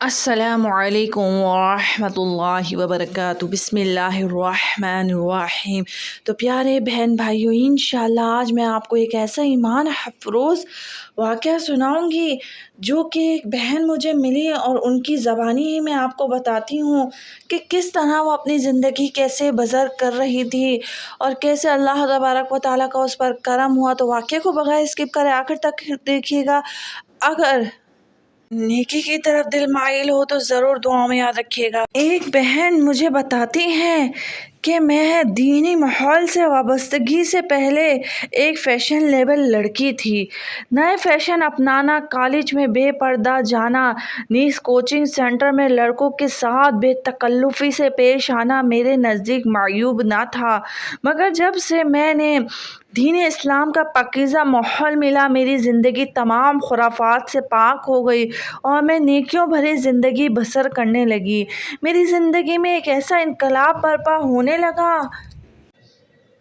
السلام علیکم ورحمۃ اللہ وبرکاتہ۔ بسم اللہ الرحمن الرحیم۔ تو پیارے بہن بھائیوں، انشاءاللہ آج میں آپ کو ایک ایسا ایمان افروز واقعہ سناؤں گی جو کہ ایک بہن مجھے ملی، اور ان کی زبانی ہی میں آپ کو بتاتی ہوں کہ کس طرح وہ اپنی زندگی کیسے بسر کر رہی تھی اور کیسے اللہ تبارک و تعالیٰ کا اس پر کرم ہوا۔ تو واقعے کو بغیر اسکپ کرے آخر تک دیکھیے گا۔ اگر نیکی کی طرف دل مائل ہو تو ضرور دعاؤں میں یاد رکھیے گا۔ ایک بہن مجھے بتاتی ہیں کہ میں دینی ماحول سے وابستگی سے پہلے ایک فیشن لیبل لڑکی تھی۔ نئے فیشن اپنانا، کالج میں بے پردہ جانا، نیز کوچنگ سینٹر میں لڑکوں کے ساتھ بے تکلفی سے پیش آنا میرے نزدیک معیوب نہ تھا، مگر جب سے میں نے دین اسلام کا پاکیزہ ماحول ملا، میری زندگی تمام خرافات سے پاک ہو گئی اور میں نیکیوں بھری زندگی بسر کرنے لگی۔ میری زندگی میں ایک ایسا انقلاب برپا ہونے لگا۔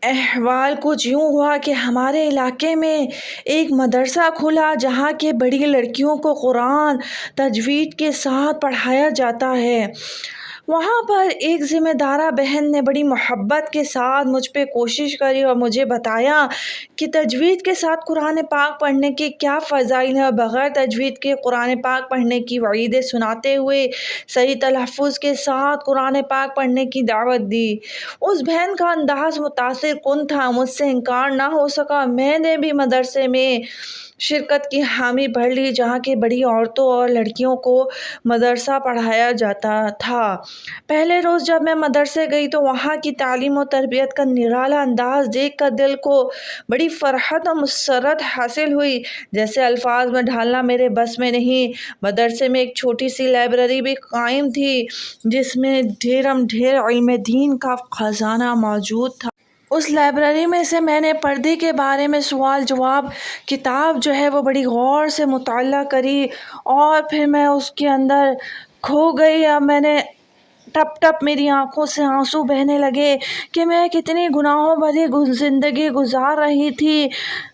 احوال کچھ یوں ہوا کہ ہمارے علاقے میں ایک مدرسہ کھلا جہاں کے بڑی لڑکیوں کو قرآن تجوید کے ساتھ پڑھایا جاتا ہے۔ وہاں پر ایک ذمہ دارہ بہن نے بڑی محبت کے ساتھ مجھ پہ کوشش کری اور مجھے بتایا کہ تجوید کے ساتھ قرآن پاک پڑھنے کے کیا فضائل ہیں، اور بغیر تجوید کے قرآن پاک پڑھنے کی وعیدیں سناتے ہوئے صحیح تلفظ کے ساتھ قرآن پاک پڑھنے کی دعوت دی۔ اس بہن کا انداز متاثر کن تھا، مجھ سے انکار نہ ہو سکا۔ میں نے بھی مدرسے میں شرکت کی حامی بھر لی جہاں کی بڑی عورتوں اور لڑکیوں کو مدرسہ پڑھایا جاتا تھا۔ پہلے روز جب میں مدرسے گئی تو وہاں کی تعلیم و تربیت کا نرالا انداز دیکھ کر دل کو بڑی فرحت اور مسرت حاصل ہوئی، جیسے الفاظ میں ڈھالنا میرے بس میں نہیں۔ مدرسے میں ایک چھوٹی سی لائبریری بھی قائم تھی جس میں ڈھیرم ڈھیر علم دین کا خزانہ موجود تھا۔ اس لائبریری میں سے میں نے پردے کے بارے میں سوال جواب کتاب جو ہے وہ بڑی غور سے مطالعہ کری، اور پھر میں اس کے اندر کھو گئی۔ اب میں نے ٹپ ٹپ میری آنکھوں سے آنسو بہنے لگے کہ میں کتنی گناہوں بھری زندگی گزار رہی تھی،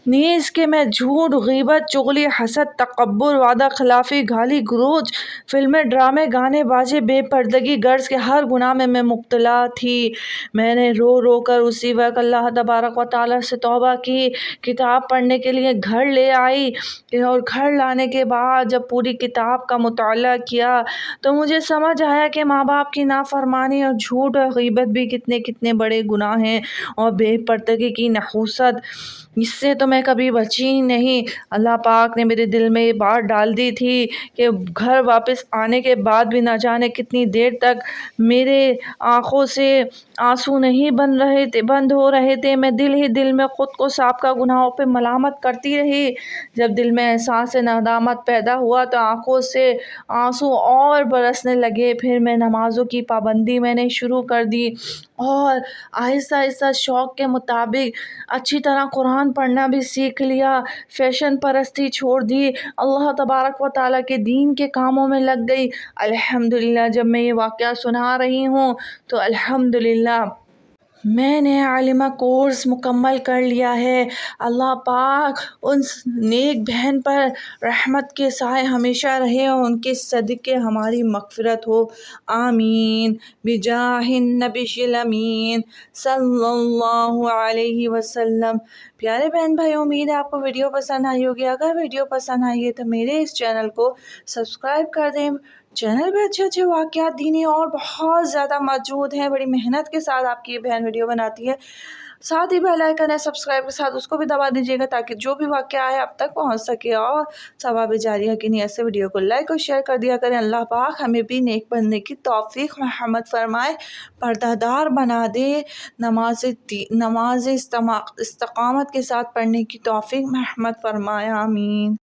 نیز کہ میں جھوٹ، غیبت، چغلی، حسد، تکبر، وعدہ خلافی، گالی گلوچ، فلمیں، ڈرامے، گانے بازی، بے پردگی، غرض کے ہر گناہ میں مبتلا تھی۔ میں نے رو رو کر اسی وقت اللہ تبارک و تعالیٰ سے توبہ کی، کتاب پڑھنے کے لیے گھر لے آئی، اور گھر لانے کے بعد جب پوری کتاب کا مطالعہ کیا تو مجھے سمجھ آیا کہ ماں باپ کی نافرمانی اور جھوٹ اور غیبت بھی کتنے کتنے بڑے گناہ ہیں، اور بے پردگی کی نحوست، اس سے تو میں کبھی بچی ہی نہیں۔ اللہ پاک نے میرے دل میں یہ بات ڈال دی تھی کہ گھر واپس آنے کے بعد بھی نہ جانے کتنی دیر تک میرے آنکھوں سے آنسو نہیں بند ہو رہے تھے۔ میں دل ہی دل میں خود کو سابقہ گناہوں پہ ملامت کرتی رہی۔ جب دل میں احساس ندامت پیدا ہوا تو آنکھوں سے آنسو اور برسنے لگے۔ پھر میں نمازوں کی پابندی میں نے شروع کر دی، اور آہستہ آہستہ شوق کے مطابق اچھی طرح قرآن پڑھنا بھی سیکھ لیا، فیشن پرستی چھوڑ دی، اللہ تبارک و تعالیٰ کے دین کے کاموں میں لگ گئی۔ الحمدللہ جب میں یہ واقعہ سنا رہی ہوں تو الحمدللہ میں نے عالمہ کورس مکمل کر لیا ہے۔ اللہ پاک ان نیک بہن پر رحمت کے سائے ہمیشہ رہے اور ان کے صدقے ہماری مغفرت ہو، آمین، بجاہ النبی الامین صلی اللہ علیہ وسلم۔ پیارے بہن بھائی، امید ہے آپ کو ویڈیو پسند آئی ہوگی۔ اگر ویڈیو پسند آئی ہے تو میرے اس چینل کو سبسکرائب کر دیں۔ چینل پہ اچھے اچھے واقعات دینی اور بہت زیادہ موجود ہیں، بڑی محنت کے ساتھ آپ کی یہ بہن ویڈیو بناتی ہے۔ ساتھ ہی بیل آئیکن ہے سبسکرائب کے ساتھ، اس کو بھی دبا دیجیے گا تاکہ جو بھی واقعہ ہے آپ تک پہنچ سکے، اور ثواب جاریہ کی نیت سے ویڈیو کو لائک اور شیئر کر دیا کریں۔ اللہ پاک ہمیں بھی نیک بننے کی توفیق مرحمت فرمائے، پردہ دار بنا دے، نماز استقامت کے ساتھ پڑھنے کی توفیق مرحمت فرمائے، آمین۔